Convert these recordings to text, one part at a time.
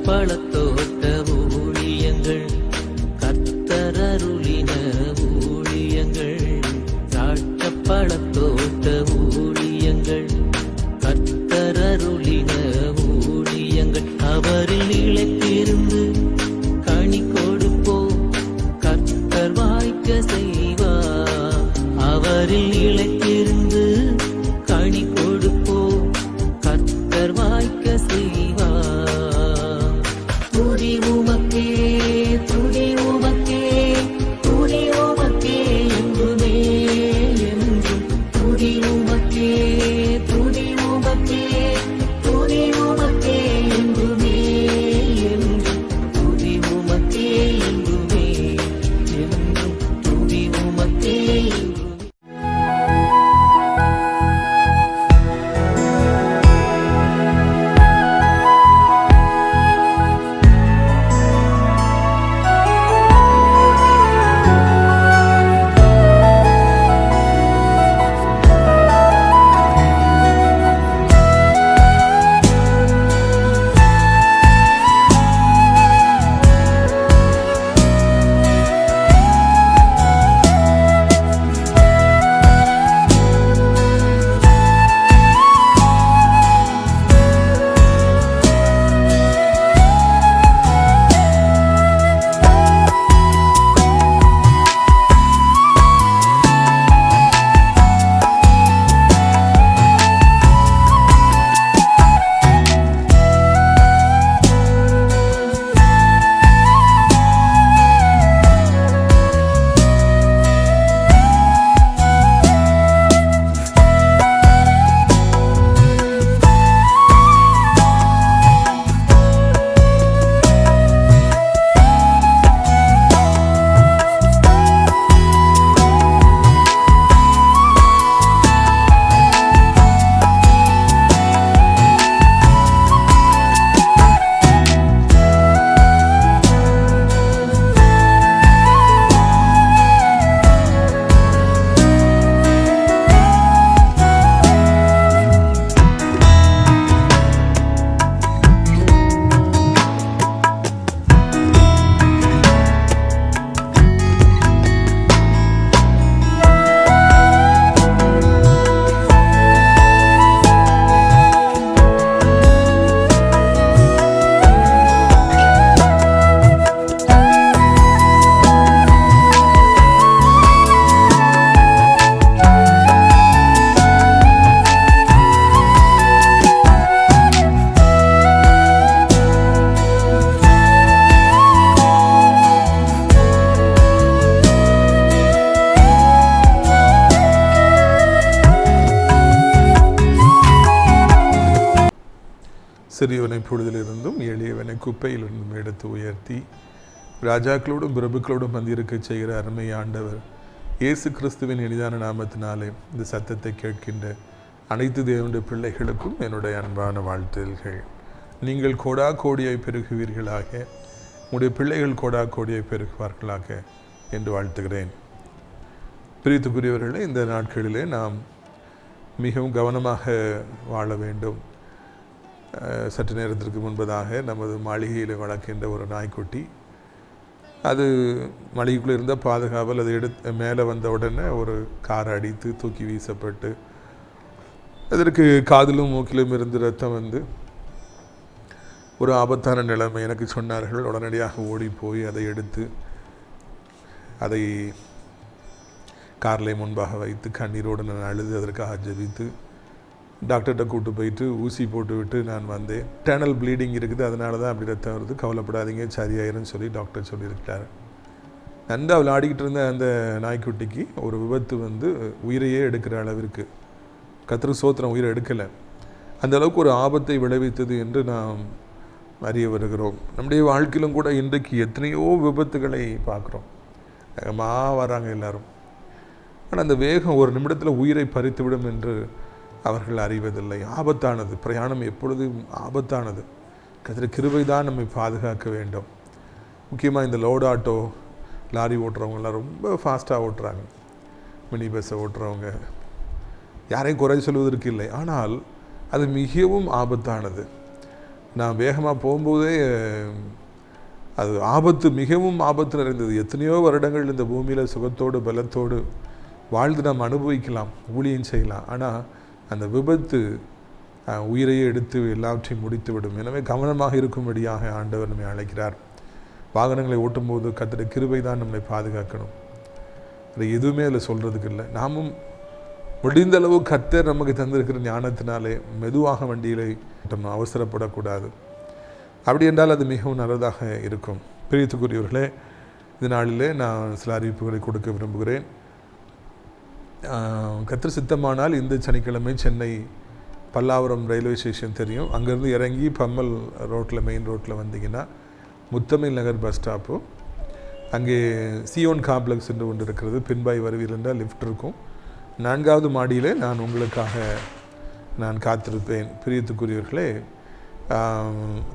பழத்தோட்ட ஊழியங்கள், கர்த்தரருளின ஊழியங்கள், திராட்சை பழத்தோட்ட ஊழியங்கள், கர்த்தரருளின ஊழியங்கள். அவரில் நிலைத்திருந்து கனி கொடுப்போம், கர்த்தர் வாய்க்க செய்வார். அவரில் நிலைத்திருந்து கனி கொடுப்போம், கர்த்தர் வாய்க்க செய்வார். துதி உமக்கே, துதி உமக்கே, துதி உமக்கே என்றுமே என்றும். துதி உமக்கே, துதி உமக்கே, துதி உமக்கே என்றுமே என்றும். துதி உமக்கே என்றுமே என்றும். துதி உமக்கே என்றுமே. சிறியவனை பொழுதிலிருந்தும் எளியவனை குப்பையிலிருந்தும் எடுத்து உயர்த்தி ராஜாக்களோடும் பிரபுக்களோடும் வந்திருக்கச் செய்கிற அருமை ஆண்டவர் இயேசு கிறிஸ்துவின் இனிதான நாமத்தினாலே இந்த சத்தத்தை கேட்கின்ற அனைத்து தேவனுடைய பிள்ளைகளுக்கும் என்னுடைய அன்பான வாழ்த்துதல்கள். நீங்கள் கோடா கோடியை பெருகுவீர்களாக, உங்களுடைய பிள்ளைகள் கோடா கோடியை பெருகுவார்களாக என்று வாழ்த்துகிறேன். பிரித்துக்குரியவர்களே, இந்த நாட்களிலே நாம் மிகவும் கவனமாக வாழ வேண்டும். சற்று நேரத்திற்கு முன்பதாக நமது மாளிகையில் வளர்க்கின்ற ஒரு நாய்க்குட்டி, அது மளிகைக்குள்ளே இருந்தால் பாதுகாவல், அது எடுத்து மேலே வந்த உடனே ஒரு காரை அடித்து தூக்கி வீசப்பட்டு அதற்கு காதிலும் மூக்கிலும் இருந்து ரத்தம் வந்து ஒரு ஆபத்தான நிலைமை எனக்கு சொன்னார்கள். உடனடியாக ஓடி போய் அதை எடுத்து அதை காரில் முன்பாக வைத்து கண்ணீரோடு நான் அழுது அதற்காக ஜெபித்து டாக்டர்கிட்ட கூப்பிட்டு போயிட்டு ஊசி போட்டு விட்டு நான் வந்தேன். இன்டர்னல் ப்ளீடிங் இருக்குது, அதனால தான் அப்படி ரத்தம் வருது, கவலைப்படாதீங்க, சரியாயிருன்னு சொல்லி டாக்டர் சொல்லியிருக்கிறார். நன்றா விளையாடிக்கிட்டு இருந்த அந்த நாய்க்குட்டிக்கு ஒரு விபத்து வந்து உயிரையே எடுக்கிற அளவிற்கு, கர்த்தருக்கு ஸ்தோத்திரம், உயிரை எடுக்கலை, அந்த அளவுக்கு ஒரு ஆபத்தை விளைவித்தது என்று நாம் அறிய வருகிறோம். நம்முடைய வாழ்க்கையிலும் கூட இன்றைக்கு எத்தனையோ விபத்துகளை பார்க்குறோம். வேகமாக வராங்க எல்லாரும், ஆனால் அந்த வேகம் ஒரு நிமிடத்தில் உயிரை பறித்துவிடும் என்று அவர்கள் அறிவதில்லை. ஆபத்தானது பிரயாணம், எப்பொழுதும் ஆபத்தானது. கர்த்தருடைய கிருபை தான் நம்மை பாதுகாக்க வேண்டும். முக்கியமாக இந்த லோட் ஆட்டோ, லாரி ஓட்டுறவங்களாம் ரொம்ப ஃபாஸ்ட்டாக ஓட்டுறாங்க. மினி பஸ்ஸை ஓட்டுறவங்க யாரையும் குறை சொல்வதற்கு இல்லை, ஆனால் அது மிகவும் ஆபத்தானது. நான் வேகமாக போகும்போதே அது ஆபத்து, மிகவும் ஆபத்து நிறைந்தது. எத்தனையோ வருடங்கள் இந்த பூமியில் சுகத்தோடு பலத்தோடு வாழ்ந்து நாம் அனுபவிக்கலாம், ஊழியம் செய்யலாம். ஆனால் அந்த விபத்து உயிரையே எடுத்து எல்லாவற்றையும் முடித்து விடும். எனவே கவனமாக இருக்கும்படியாக ஆண்டவர் நம்மை அழைக்கிறார். வாகனங்களை ஓட்டும்போது கர்த்தருடைய கிருபை தான் நம்மளை பாதுகாக்கணும். அது எதுவுமே அதில் சொல்கிறதுக்கு இல்லை. நாமும் முடிந்த அளவு கர்த்தர் நமக்கு தந்திருக்கிற ஞானத்தினாலே மெதுவாக வண்டியிலே நம்ம அவசரப்படக்கூடாது. அப்படி என்றால் அது மிகவும் நல்லதாக இருக்கும். பிரியத்துக்குரியவர்களே, இந்த நாளிலே நான் சில அறிவிப்புகளை கொடுக்க விரும்புகிறேன். கர்த்தர் சித்தமானால் இந்த சனிக்கிழமை சென்னை பல்லாவரம் ரயில்வே ஸ்டேஷன் தெரியும், அங்கேருந்து இறங்கி பம்மல் ரோட்டில், மெயின் ரோட்டில் வந்தீங்கன்னா முத்தமிழ் நகர் பஸ் ஸ்டாப்பு, அங்கே சியோன் காம்ப்ளெக்ஸ் என்று ஒன்று இருக்கிறது. பின்பாய் வருவீர்கள் என்றால் லிஃப்ட் இருக்கும். 4வது மாடியிலே நான் உங்களுக்காக நான் காத்திருப்பேன். பிரியத்துக்குரியவர்களே,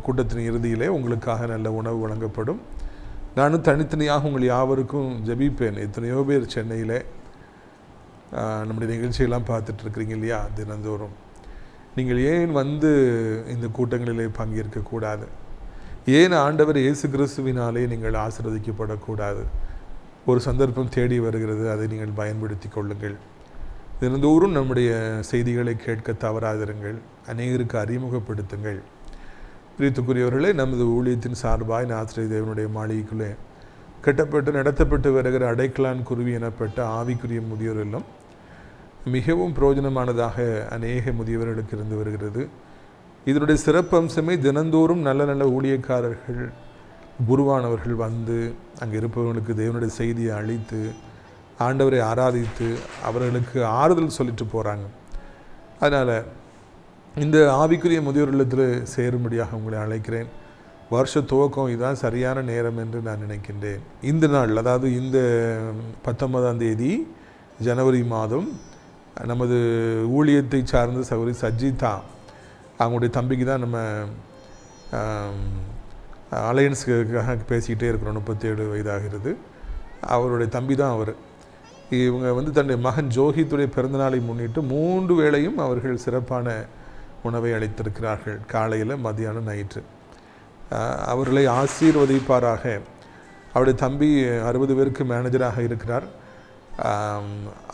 கூட்டத்தின் இறுதியிலே உங்களுக்காக நல்ல உணவு வழங்கப்படும். நானும் தனித்தனியாக உங்கள் யாவருக்கும் ஜெபிப்பேன். எத்தனையோ பேர் சென்னையில் நம்முடைய நிகழ்ச்சியெல்லாம் பார்த்துட்ருக்குறீங்க இல்லையா, தினந்தோறும். நீங்கள் ஏன் வந்து இந்த கூட்டங்களிலே பங்கேற்கக்கூடாது? ஏன் ஆண்டவர் இயேசு கிறிஸ்துவினாலே நீங்கள் ஆசீர்வதிக்கப்படக்கூடாது? ஒரு சந்தர்ப்பம் தேடி வருகிறது, அதை நீங்கள் பயன்படுத்தி கொள்ளுங்கள். தினந்தோறும் நம்முடைய செய்திகளை கேட்க தவறாதிருங்கள், அநேகருக்கு அறிமுகப்படுத்துங்கள். பிரியத்துக்குரியவர்களே, நமது ஊழியத்தின் சார்பாய் ஆசிரியர் தேவனுடைய மாளிகைக்குள்ளே கட்டப்பட்டு நடத்தப்பட்டு வருகிற அடைக்கலான் குருவி எனப்பட்ட ஆவிக்குரிய முதியோர் இல்லம் மிகவும் பிரயோஜனமானதாக அநேக முதியவர்களுக்கு இருந்து வருகிறது. இதனுடைய சிறப்பு அம்சமே தினந்தோறும் நல்ல நல்ல ஊழியக்காரர்கள், குருவானவர்கள் வந்து அங்கே இருப்பவர்களுக்கு தேவனுடைய செய்தியை அளித்து ஆண்டவரை ஆராதித்து அவர்களுக்கு ஆறுதல் சொல்லிட்டு போகிறாங்க. அதனால் இந்த ஆவிக்குரிய முதியோர் இல்லத்தில் சேரும்படியாக உங்களை அழைக்கிறேன். வருஷ துவக்கம் இதுதான் சரியான நேரம் என்று நான் நினைக்கின்றேன். இந்த நாள், அதாவது இந்த 19ஆம் தேதி ஜனவரி மாதம், நமது ஊழியத்தை சார்ந்த சகோதரி சஜிதா, அவங்களுடைய தம்பிக்கு தான் நம்ம அலையன்ஸுக்காக பேசிக்கிட்டே இருக்கிறோம். 37 வயதாகிறது. அவருடைய தம்பி தான் அவர். இவங்க வந்து தன்னுடைய மகன் ஜோஹித்துடைய பிறந்தநாளை முன்னிட்டு 3 வேளையும் அவர்கள் சிறப்பான உணவை அளித்திருக்கிறார்கள், காலையில், மதியானம், நைட்டு. அவர்களை ஆசீர்வதிப்பாராக. அவருடைய தம்பி 60 பேருக்கு மேனேஜராக இருக்கிறார்.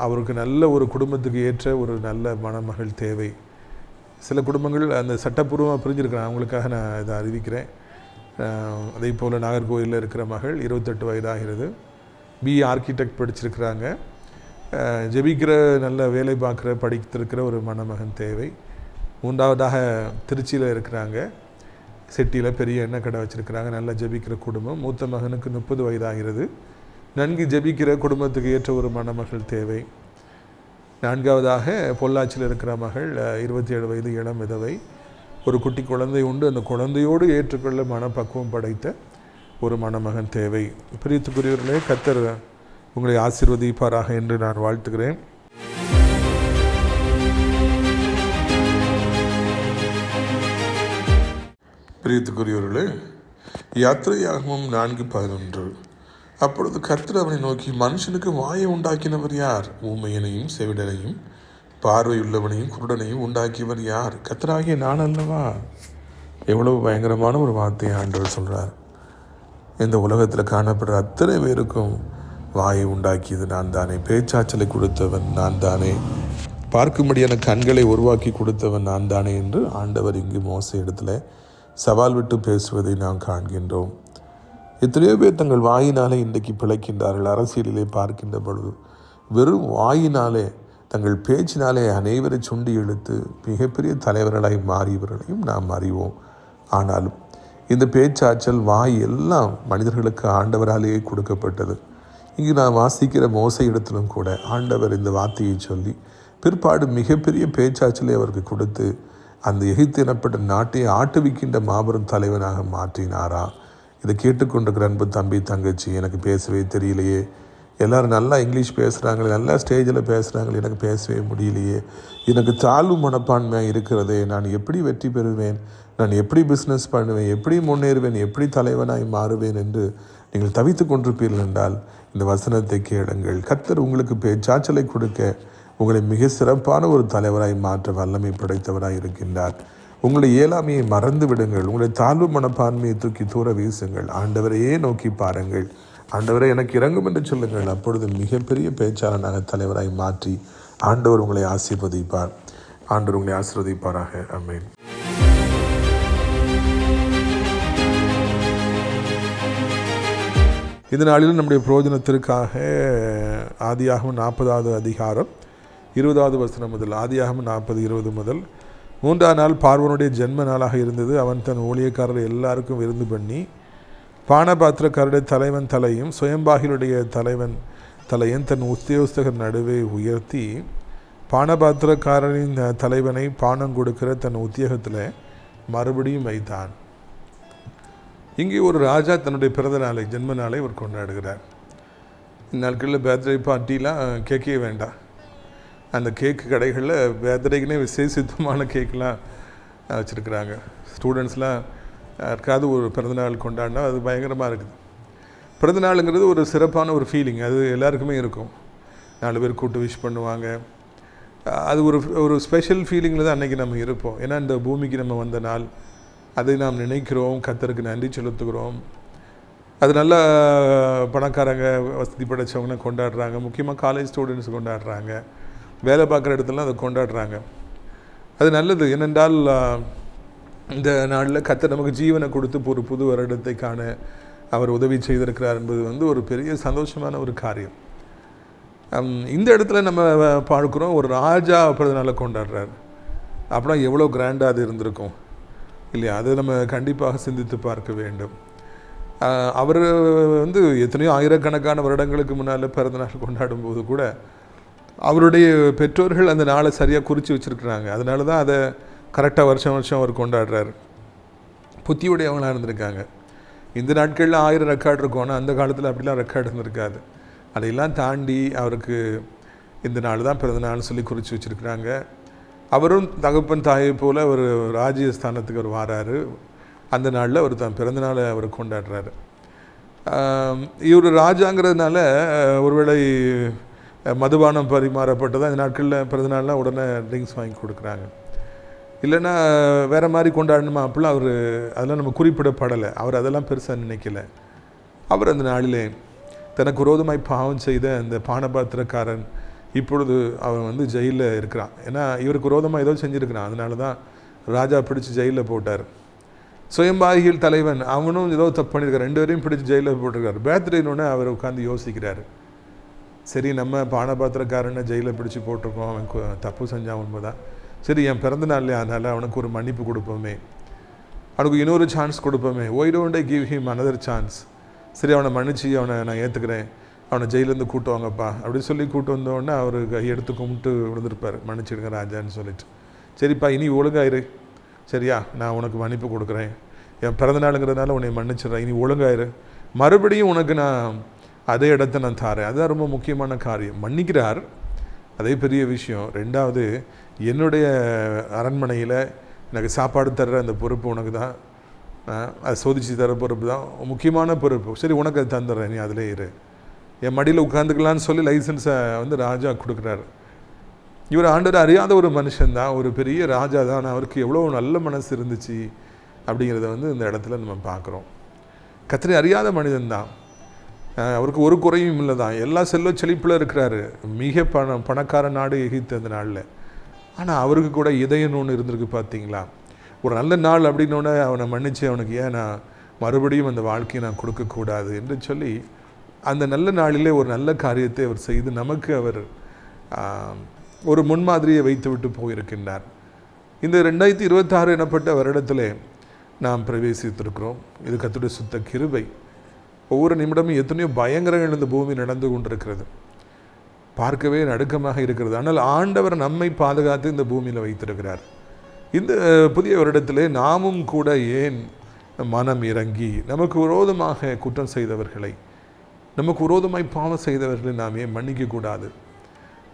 அவருக்கு நல்ல ஒரு குடும்பத்துக்கு ஏற்ற ஒரு நல்ல மணமகள் தேவை. சில குடும்பங்கள் அந்த சட்டப்பூர்வமாக பிரிஞ்சிருக்கிறாங்க, அவங்களுக்காக நான் இதை அறிவிக்கிறேன். அதே போல் நாகர்கோவிலில் இருக்கிற மகள் 28 வயதாகிறது, பிஏ ஆர்கிடெக்ட் படிச்சிருக்கிறாங்க. ஜெபிக்கிற, நல்ல வேலை பார்க்குற, படித்திருக்கிற ஒரு மணமகன் தேவை. 3வதாக திருச்சியில் இருக்கிறாங்க, செட்டியில் பெரிய எண்ணெய் கடை வச்சுருக்கிறாங்க, நல்லா ஜெபிக்கிற குடும்பம். மூத்த மகனுக்கு 30 வயதாகிறது, நன்கு ஜெபிக்கிற குடும்பத்துக்கு ஏற்ற ஒரு மணமகள் தேவை. 4வதாக பொள்ளாச்சியில் இருக்கிற மகள் 27 வயது, இளம் விதவை, ஒரு குட்டி குழந்தை உண்டு, அந்த குழந்தையோடு ஏற்றுக்கொள்ள மனப்பக்குவம் படைத்த ஒரு மணமகன் தேவை. பிரியத்துக்குரியவர்களே, கர்த்தர் உங்களை ஆசீர்வதிப்பாராக என்று நான் வாழ்த்துகிறேன். பிரியத்துக்குரியவர்களே, யாத்திரையாகமம் 4:11. அப்பொழுது கர்த்தர் அவனை நோக்கி, மனுஷனுக்கு வாயை உண்டாக்கினவர் யார்? ஊமையனையும் செவிடனையும் பார்வையுள்ளவனையும் குருடனையும் உண்டாக்கியவர் யார்? கர்த்தராகிய நான் அல்லவா? எவ்வளவு பயங்கரமான ஒரு வார்த்தையை ஆண்டவர் சொல்கிறார். இந்த உலகத்தில் காணப்படுற அத்தனை பேருக்கும் வாயை உண்டாக்கியது நான் தானே, பேச்சாற்றலை கொடுத்தவன் நான் தானே, பார்க்கும்படியான கண்களை உருவாக்கி கொடுத்தவன் நான் தானே என்று ஆண்டவர் இங்கு மோசே இடத்துல சவால் விட்டு பேசுவதை நாம் காண்கின்றோம். எத்தனையோ பேர் தங்கள் வாயினாலே இன்றைக்கு பிழைக்கின்றார்கள். அரசியலிலே பார்க்கின்ற பொழுது வெறும் வாயினாலே, தங்கள் பேச்சினாலே அனைவரை சுண்டி இழுத்து மிகப்பெரிய தலைவர்களாய் மாறியவர்களையும் நாம் அறிவோம். ஆனாலும் இந்த பேச்சாற்றல், வாய் எல்லாம் மனிதர்களுக்கு ஆண்டவராலேயே கொடுக்கப்பட்டது. இங்கு நான் வாசிக்கிற மோசே இடத்திலும் கூட ஆண்டவர் இந்த வார்த்தையை சொல்லி பிற்பாடு மிகப்பெரிய பேச்சாற்றலை அவருக்கு கொடுத்து அந்த எகிப்து எனப்பட்ட நாட்டை ஆட்டுவிக்கின்ற மாபெரும் தலைவனாக மாற்றினாரா? இதை கேட்டுக்கொண்டிருக்கிற அன்பு தம்பி, தங்கச்சி, எனக்கு பேசவே தெரியலையே, எல்லோரும் நல்லா இங்கிலீஷ் பேசுகிறாங்களே, நல்லா ஸ்டேஜில் பேசுகிறாங்களே, எனக்கு பேசவே முடியலையே, எனக்கு தாழ்வு மனப்பான்மையாக இருக்கிறதே, நான் எப்படி வெற்றி பெறுவேன், நான் எப்படி பிஸ்னஸ் பண்ணுவேன், எப்படி முன்னேறுவேன், எப்படி தலைவனாய் மாறுவேன் என்று நீங்கள் தவித்து கொண்டிருப்பீர்கள் என்றால் இந்த வசனத்தை கேளுங்கள். கர்த்தர் உங்களுக்கு பேச்சாற்றலை கொடுக்க, உங்களை மிக சிறப்பான ஒரு தலைவராய் மாற்ற வல்லமை படைத்தவராய் இருக்கின்றார். உங்களுடைய இயலாமையை மறந்து விடுங்கள். உங்களுடைய தாழ்வு மனப்பான்மையை தூக்கி தூர வீசுங்கள். ஆண்டவரையே நோக்கி பாருங்கள். ஆண்டவரை எனக்கு இறங்கும் என்று சொல்லுங்கள். அப்பொழுது மிகப்பெரிய பேச்சாளனாக தலைவராய் மாற்றி ஆண்டவர் உங்களை ஆசீர்வதிப்பார். ஆண்டவர் உங்களை ஆசீர்வதிப்பாராக. ஆமென். இந்த நாளில் நம்முடைய பிரயோஜனத்திற்காக ஆதியாகமம் 40வது அதிகாரம் 20வது வசனம் முதல், ஆதியாகமம் 40:20 முதல், 3ஆம் நாள் பார்வோனுடைய ஜென்ம நாளாக இருந்தது. அவன் தன் ஊழியக்காரர் எல்லாருக்கும் விருந்து பண்ணி பானபாத்திரக்காரருடைய தலைவன் தலையும் சுயம்பாகிலுடைய தலைவன் தலையும் தன் உத்தியோகஸ்தகர் நடுவே உயர்த்தி பானபாத்திரக்காரரின் தலைவனை பானம் கொடுக்கிற தன் உத்தியோகத்தில் மறுபடியும் வைத்தான். இங்கே ஒரு ராஜா தன்னுடைய பிறந்த நாளை, ஜென்ம நாளை அவர் கொண்டாடுகிறார். இந்நாட்களில் பேர்த்டே பார்ட்டிலாம் கேட்கவே வேண்டாம். அந்த கேக்கு கடைகளில் பேர்த்டேக்குனே விசேஷித்தமான கேக்கெலாம் வச்சுருக்குறாங்க. ஸ்டூடெண்ட்ஸ்லாம் யாருக்காவது ஒரு பிறந்தநாள் கொண்டாடினா அது பயங்கரமாக இருக்குது. பிறந்தநாளுங்கிறது ஒரு சிறப்பான ஒரு ஃபீலிங், அது எல்லாருக்குமே இருக்கும். 4 பேர் கூட்டு விஷ் பண்ணுவாங்க. அது ஒரு ஸ்பெஷல் ஃபீலிங்கில் தான் அன்றைக்கி நம்ம இருப்போம். ஏன்னா இந்த பூமிக்கு நம்ம வந்த நாள், அதை நாம் நினைக்கிறோம், கர்த்தருக்கு நன்றி செலுத்துகிறோம். அது நல்லா பணக்காரங்க, வசதி படைத்தவங்களாம் கொண்டாடுறாங்க. முக்கியமாக காலேஜ் ஸ்டூடெண்ட்ஸ் கொண்டாடுறாங்க. வேலை பார்க்குற இடத்துலலாம் அதை கொண்டாடுறாங்க. அது நல்லது. ஏனென்றால் இந்த நாளில் கர்த்தர் நமக்கு ஜீவனை கொடுத்து ஒரு புது வருடத்தை காண அவர் உதவி செய்திருக்கிறார் என்பது ஒரு பெரிய சந்தோஷமான ஒரு காரியம். இந்த இடத்துல நம்ம பார்க்குறோம், ஒரு ராஜா பிறந்தநாளை கொண்டாடுறார். அப்படின்னா எவ்வளோ கிராண்டாக அது இருந்திருக்கும் இல்லையா? அதை நம்ம கண்டிப்பாக சிந்தித்து பார்க்க வேண்டும். அவர் எத்தனையோ ஆயிரக்கணக்கான வருடங்களுக்கு முன்னால் பிறந்தநாள் கொண்டாடும் போது கூட அவருடைய பெற்றோர்கள் அந்த நாளை சரியாக குறித்து வச்சுருக்குறாங்க. அதனால தான் அதை கரெக்டாக வருஷம் அவர் கொண்டாடுறாரு. புத்தியுடையவங்களாக இருந்திருக்காங்க. இந்த நாட்களில் 1000 ரெக்கார்டு இருக்கும், ஆனால் அந்த காலத்தில் அப்படிலாம் ரெக்கார்டு இருந்திருக்காது. அதையெல்லாம் தாண்டி அவருக்கு இந்த நாள் தான் பிறந்தநாள்னு சொல்லி குறித்து வச்சுருக்குறாங்க. அவரும் தகப்பன் தாயை போல் ஒரு ராஜ்ய ஸ்தானத்துக்கு அவர் வாராரு. அந்த நாளில் அவர் தான் பிறந்தநாளை அவர் கொண்டாடுறாரு. இவர் ராஜாங்கிறதுனால ஒருவேளை மதுபானம் பரிமாறப்பட்டதான் இந்த நாட்களில் பிறந்தநாள்லாம் உடனே ட்ரிங்க்ஸ் வாங்கி கொடுக்குறாங்க. இல்லைன்னா வேறு மாதிரி கொண்டாடணுமா அப்படிலாம் அதெல்லாம் நம்ம குறிப்பிடப்படலை. அவர் அதெல்லாம் பெருசாக நினைக்கல. அவர் அந்த நாளிலே தனக்கு விரோதமாய் பாவம் செய்த அந்த பானபாத்திரக்காரன் இப்பொழுது அவன் ஜெயிலில் இருக்கிறான். ஏன்னா இவருக்கு விரோதமாக ஏதோ செஞ்சுருக்கிறான். அதனால தான் ராஜா பிடிச்சி ஜெயிலில் போட்டார். சுயம்பாகிகள் தலைவன் அவனும் ஏதோ தப்பு பண்ணியிருக்கார். 2 பேரையும் பிடிச்சி ஜெயிலில் போட்டிருக்காரு. பேர்த்டேன்னு அவர் உட்காந்து யோசிக்கிறாரு. சரி, நம்ம பானபாத்திரக்காரனை ஜெயிலில் பிடிச்சி போட்டிருக்கோம், அவன் தப்பு செஞ்சான் உண்மைதான். சரி, என் பிறந்த நாள்லையே, அதனால் அவனுக்கு ஒரு மன்னிப்பு கொடுப்போமே, அவனுக்கு இன்னொரு சான்ஸ் கொடுப்போமே. Why don't I give him another chance. சரி, அவனை மன்னிச்சு அவனை நான் ஏற்றுக்கிறேன், அவனை ஜெயிலேருந்து கூட்டு வாங்கப்பா அப்படின்னு சொல்லி கூட்டு வந்தோடனே அவர் கையெடுத்து கும்பிட்டு விழுந்திருப்பார், மன்னிச்சிடுங்க ராஜான்னு சொல்லிட்டு. சரிப்பா, இனி ஒழுங்காயிரு, சரியா, நான் உனக்கு மன்னிப்பு கொடுக்குறேன், என் பிறந்தநாளுங்கிறதுனால உன்னை மன்னிச்சிடுறேன், இனி ஒழுங்காயிரு, மறுபடியும் உனக்கு நான் அதே இடத்த நான் தாரேன். அதுதான் ரொம்ப முக்கியமான காரியம். மன்னிக்கிறார், அதே பெரிய விஷயம். 2வது, என்னுடைய அரண்மனையில் எனக்கு சாப்பாடு தர்ற அந்த பொறுப்பு உனக்கு தான், அதை சோதிச்சு தர பொறுப்பு தான் முக்கியமான பொறுப்பு. சரி, உனக்கு அது தந்துடுறேன், நீ அதிலே இரு, என் மடியில் உட்காந்துக்கலான்னு சொல்லி லைசன்ஸை ராஜா கொடுக்குறாரு. இவர் ஆண்டவர் அறியாத ஒரு மனுஷன்தான், ஒரு பெரிய ராஜா தான். ஆனால் அவருக்கு எவ்வளோ நல்ல மனசு இருந்துச்சு அப்படிங்கிறத இந்த இடத்துல நம்ம பார்க்குறோம். கர்த்தரை அறியாத மனிதன்தான். அவருக்கு ஒரு குறையும் இல்லை தான். எல்லா செல்வ செழிப்பில் இருக்கிறாரு. மிக பணக்கார நாடு எகிப்து அந்த நாளில். ஆனால் அவருக்கு கூட இதயம்னு ஒன்று இருந்திருக்கு. பார்த்தீங்களா, ஒரு நல்ல நாள் அப்படின்னோடனே அவனை மன்னித்து அவனுக்கு ஏன் நான் மறுபடியும் அந்த வாழ்க்கையை நான் கொடுக்கக்கூடாது என்று சொல்லி அந்த நல்ல நாளிலே ஒரு நல்ல காரியத்தை அவர் செய்து நமக்கு அவர் ஒரு முன்மாதிரியை வைத்து விட்டு போயிருக்கின்றார். இந்த 2026 எனப்பட்ட வருடத்திலே நாம் பிரவேசித்திருக்கிறோம். இது கர்த்தருடைய சுத்த கிருபை. ஒவ்வொரு நிமிடமும் எத்தனையோ பயங்கரங்கள் இந்த பூமி நடந்து கொண்டிருக்கிறது, பார்க்கவே நடுக்கமாக இருக்கிறது. ஆனால் ஆண்டவர் நம்மை பாதுகாத்து இந்த பூமியில் வைத்திருக்கிறார். இந்த புதிய வருடத்திலே நாமும் கூட ஏன் மனம் இறங்கி நமக்கு விரோதமாக குற்றம் செய்தவர்களை, நமக்கு விரோதமாய் பாவம் செய்தவர்களை நாம் ஏன் மன்னிக்கக்கூடாது?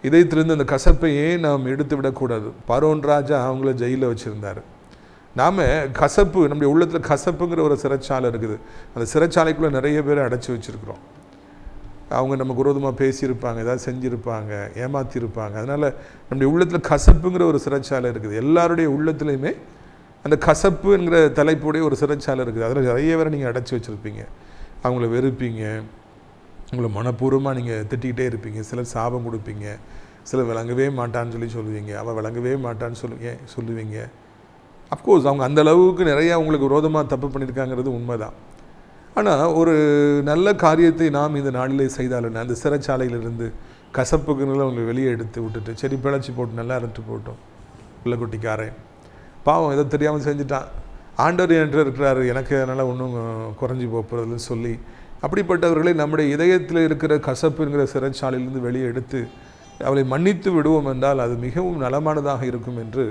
இதயத்திலிருந்து அந்த கசப்பை ஏன் நாம் எடுத்து விடக்கூடாது? பார்வோன் ராஜா அவங்கள ஜெயிலில் வச்சுருந்தார். நாம் கசப்பு, நம்முடைய உள்ளத்தில் கசப்புங்கிற ஒரு சிறைச்சாலை இருக்குது. அந்த சிறைச்சாலைக்குள்ளே நிறைய பேரை அடைச்சி வச்சுருக்குறோம். அவங்க நமக்கு விரோதமாக பேசியிருப்பாங்க, ஏதாவது செஞ்சுருப்பாங்க, ஏமாற்றிருப்பாங்க. அதனால் நம்முடைய உள்ளத்தில் கசப்புங்கிற ஒரு சிறைச்சாலை இருக்குது. எல்லாருடைய உள்ளத்துலேயுமே அந்த கசப்பு என்கிற தலைப்புடைய ஒரு சிறைச்சாலை இருக்குது. அதில் நிறைய பேரை நீங்கள் அடைச்சி வச்சுருப்பீங்க. அவங்கள வெறுப்பீங்க, உங்களை மனப்பூர்வமாக நீங்கள் திட்டிக்கிட்டே இருப்பீங்க. சிலர் சாபம் கொடுப்பீங்க, சிலர் விளங்கவே மாட்டான்னு சொல்லுவீங்க, அவள் விளங்கவே மாட்டான்னு சொல்லுவீங்க. அஃப்கோர்ஸ் அவங்க அந்த அளவுக்கு நிறையா உங்களுக்கு விரோதமாக தப்பு பண்ணியிருக்காங்கிறது உண்மைதான். ஆனால் ஒரு நல்ல காரியத்தை நாம் இந்த நாளிலே செய்தாலும் அந்த சிறைச்சாலையிலிருந்து கசப்புக்குன்னு அவங்களை வெளியே எடுத்து விட்டுட்டு சரி பிழைச்சி போட்டு நல்லா இருந்துட்டு போட்டோம், பிள்ளை குட்டிக்காரன் பாவம் ஏதோ தெரியாமல் செஞ்சுட்டான், ஆண்டவர் என்று இருக்கிறாரு, எனக்கு அதனால் ஒன்றும் குறைஞ்சி போகிறதுன்னு சொல்லி அப்படிப்பட்டவர்களை நம்முடைய இதயத்தில் இருக்கிற கசப்புங்கிற சிறைச்சாலையிலிருந்து வெளியே எடுத்து அவளை மன்னித்து விடுவோம் என்றால் அது மிகவும் நலமானதாக இருக்கும் என்று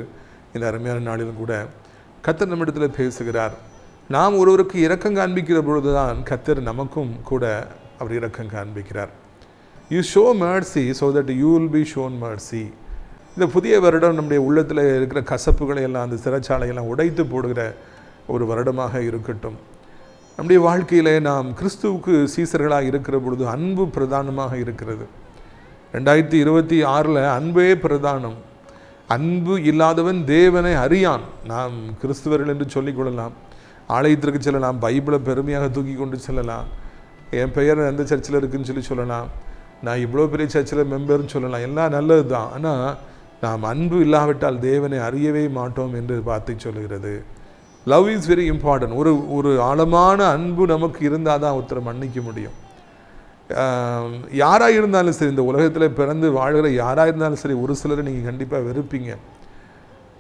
இந்த அருமையான நாளிலும் கூட கர்த்தர் நம்மிடத்தில் பேசுகிறார். நாம் ஒருவருக்கு இரக்கம் காண்பிக்கிற பொழுது தான் கர்த்தர் நமக்கும் கூட அவர் இரக்கம் காண்பிக்கிறார். You show mercy so that you will be shown mercy. இந்த புதிய வருடம் நம்முடைய உள்ளத்தில் இருக்கிற கசப்புகளை எல்லாம் அந்த சிறைச்சாலையெல்லாம் உடைத்து போடுகிற ஒரு வருடமாக இருக்கட்டும். நம்முடைய வாழ்க்கையில் நாம் கிறிஸ்துவுக்கு சீசர்களாக இருக்கிற பொழுது அன்பு பிரதானமாக இருக்கிறது. 2026 அன்பே பிரதானம். அன்பு இல்லாதவன் தேவனை அறியான். நாம் கிறிஸ்துவர்கள் என்று சொல்லிக்கொள்ளலாம், ஆலயத்திற்கு செல்லலாம், பைபிளை பெருமையாக தூக்கி கொண்டு செல்லலாம், என் பெயர் எந்த சர்ச்சில் இருக்குதுன்னு சொல்லலாம், நான் இவ்வளோ பெரிய சர்ச்சில் மெம்பர்னு சொல்லலாம், எல்லாம் நல்லது தான். ஆனால் நாம் அன்பு இல்லாவிட்டால் தேவனை அறியவே மாட்டோம் என்று வார்த்தை சொல்லுகிறது. Love is very important. ஒரு ஆழமான அன்பு நமக்கு இருந்தால் தான் ஒருத்தரை மன்னிக்க முடியும். யாராக இருந்தாலும் சரி, இந்த உலகத்தில் பிறந்து வாழ்கிற யாராக இருந்தாலும் சரி, ஒரு சிலரை நீங்கள் கண்டிப்பாக வெறுப்பீங்க,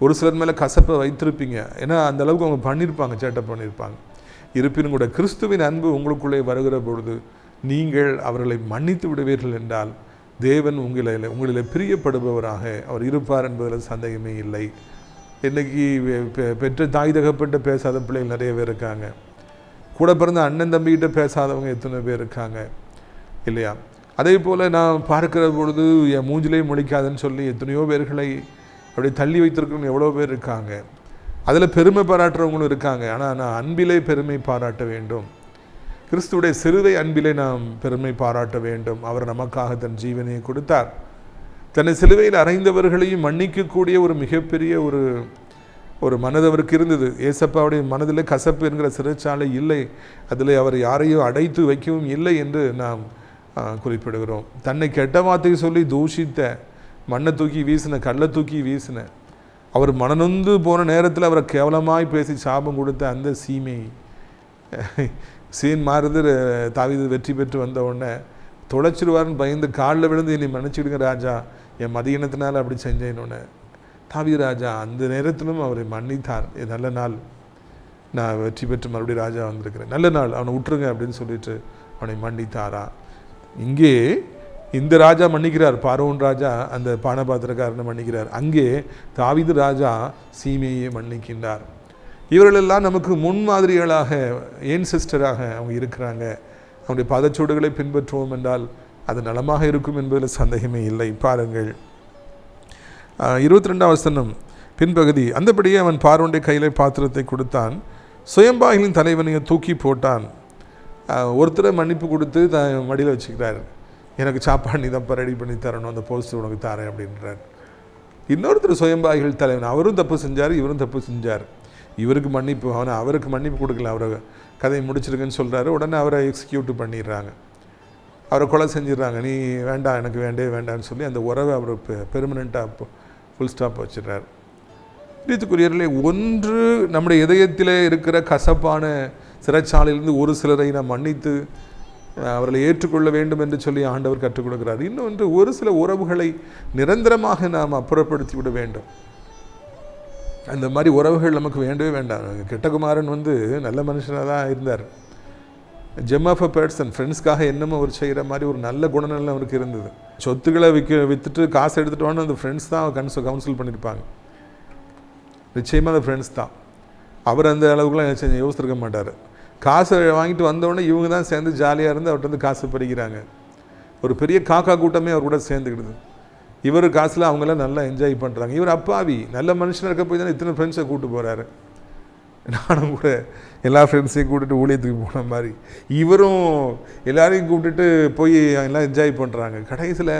ஒரு சிலர் மேலே கசப்பை வைத்திருப்பீங்க. ஏன்னா அந்த அளவுக்கு அவங்க பண்ணியிருப்பாங்க, சேட்டை பண்ணியிருப்பாங்க. இருப்பினும் கூட கிறிஸ்துவின் அன்பு உங்களுக்குள்ளே வருகிற பொழுது நீங்கள் அவர்களை மன்னித்து விடுவீர்கள் என்றால் தேவன் உங்களில் பிரியப்படுபவராக அவர் இருப்பார் என்பதில் சந்தேகமே இல்லை. இன்றைக்கி பெற்ற தாய் தகப்பட்ட பேசாத பிள்ளைகள் நிறைய பேர் இருக்காங்க, கூட பிறந்த அண்ணன் தம்பிக்கிட்ட பேசாதவங்க எத்தனை பேர் இருக்காங்க இல்லையா? அதே போல் நான் பார்க்கிற பொழுது என் மூஞ்சிலே முழிக்காதுன்னு சொல்லி எத்தனையோ பேர்களை அப்படியே தள்ளி வைத்திருக்கவங்க எவ்வளோ பேர் இருக்காங்க. அதில் பெருமை பாராட்டுறவங்களும் இருக்காங்க. ஆனால் நான் அன்பிலே பெருமை பாராட்ட வேண்டும். கிறிஸ்துவுடைய சிறுவை அன்பிலே நாம் பெருமை பாராட்ட வேண்டும். அவர் நமக்காக தன் ஜீவனை கொடுத்தார். தன்னை சிலுவையில் அறைந்தவர்களையும் மன்னிக்கக்கூடிய ஒரு மிகப்பெரிய ஒரு மனது அவருக்கு இருந்தது. ஏசப்பாவுடைய மனதில் கசப்பு என்கிற சிறைச்சாலை இல்லை, அதில் அவர் யாரையும் அடைத்து வைக்கவும் இல்லை என்று நாம் குறிப்பிடுகிறோம். தன்னை கெட்ட வார்த்தை சொல்லி தூஷித்த, மண்ணை தூக்கி வீசின, கல்லை தூக்கி வீசின, அவர் மனநொந்து போன நேரத்தில் அவரை கேவலமாய் பேசி சாபம் கொடுத்த அந்த சீன் மாறுது. தாவீது வெற்றி பெற்று வந்த உடனே தொலைச்சிடுவார்னு பயந்து காலில் விழுந்து என்னை மன்னிச்சிடுங்க ராஜா, என் மதியினத்தினால் அப்படி செஞ்சேன்னு தாவீது ராஜா அந்த நேரத்திலும் அவரை மன்னித்தார். நல்ல நாள், நான் வெற்றி பெற்று மறுபடியும் ராஜா வந்திருக்கிறேன், நல்ல நாள், அவனை விட்டுருங்க அப்படின்னு சொல்லிட்டு அவனை மன்னித்தாரா? இங்கே இந்த ராஜா மன்னிக்கிறார், பார்வோன் ராஜா அந்த பானபாத்திரக்காரனை மன்னிக்கிறார். அங்கே தாவீது ராஜா சீமையை மன்னிக்கின்றார். இவர்களெல்லாம் நமக்கு முன்மாதிரிகளாக, ஏன்சிஸ்டராக அவங்க இருக்கிறாங்க. அவனுடைய பாதச்சூடுகளை பின்பற்றுவோம் என்றால் அது நலமாக இருக்கும் என்பதில் சந்தேகமே இல்லை. பாருங்கள் 22ஆம் வசனம் பின்பகுதி. அந்தபடியே அவன் பார்வோனுடைய கையிலே பாத்திரத்தை கொடுத்தான், சுயம்பாகிலின் தலைவனையை தூக்கி போட்டான். ஒருத்தரை மன்னிப்பு கொடுத்து மடியில் வச்சுக்கிறார், எனக்கு சாப்பாடு நீ தான் ரெடி பண்ணி தரணும், அந்த போஸ்ட் உனக்கு தரேன் அப்படின்றார். இன்னொருத்தர் சுயம்பாகிகள் தலைவன், அவரும் தப்பு செஞ்சார், இவரும் தப்பு செஞ்சார். இவருக்கு மன்னிப்பு, அவருக்கு மன்னிப்பு கொடுக்கல, அவரை கதையை முடிச்சிருக்குன்னு சொல்கிறாரு. உடனே அவரை எக்ஸிக்யூட் பண்ணிடுறாங்க, அவரை கொலை செஞ்சிடறாங்க. நீ வேண்டாம், எனக்கு வேண்டான்னு சொல்லி அந்த உறவை அவர் பெர்மனெண்ட்டாக ஃபுல் ஸ்டாப் வச்சிடுறார். பிரியத்துக்குரியவர்களே, ஒன்று நம்முடைய இதயத்தில் இருக்கிற கசப்பான சிறைச்சாலையிலிருந்து ஒரு சிலரை நாம் மன்னித்து அவர்களை ஏற்றுக்கொள்ள வேண்டும் என்று சொல்லி ஆண்டவர் கற்றுக் கொடுக்கிறார். இன்னொன்று, ஒரு சில உறவுகளை நிரந்தரமாக நாம் அப்புறப்படுத்தி விட வேண்டும். அந்த மாதிரி உறவுகள் நமக்கு வேண்டவே வேண்டாம். கெட்டகுமாரன் நல்ல மனுஷனாக தான் இருந்தார். ஜெம் ஆஃப் அ பர்சன், ஃப்ரெண்ட்ஸ்க்காக என்னமோ அவர் செய்கிற மாதிரி ஒரு நல்ல குணநலம் அவருக்கு இருந்தது. சொத்துக்களை விற்றுட்டு காசு எடுத்துகிட்டு வான்னு அந்த ஃப்ரெண்ட்ஸ் தான் கவுன்சில் பண்ணியிருப்பாங்க. நிச்சயமாக அந்த ஃப்ரெண்ட்ஸ் தான். அவர் அந்த அளவுக்குலாம் யோசிச்சிருக்க மாட்டார். காசை வாங்கிட்டு வந்தோடனே இவங்க தான் சேர்ந்து ஜாலியாக இருந்து அவர்கிட்ட காசு பறிக்கிறாங்க. ஒரு பெரிய காக்கா கூட்டமே அவர் கூட சேர்ந்துக்கிடுது. இவர் காசில் அவங்களாம் நல்லா என்ஜாய் பண்ணுறாங்க. இவர் அப்பாவி நல்ல மனுஷனாக இருக்க போய் தானே இத்தனை ஃப்ரெண்ட்ஸை கூப்பிட்டு போகிறாரு. நானும் கூட எல்லா ஃப்ரெண்ட்ஸையும் கூப்பிட்டுட்டு ஊழியத்துக்கு போன மாதிரி இவரும் எல்லாரையும் கூப்பிட்டுட்டு போய் எல்லாம் என்ஜாய் பண்ணுறாங்க. கடைசியில்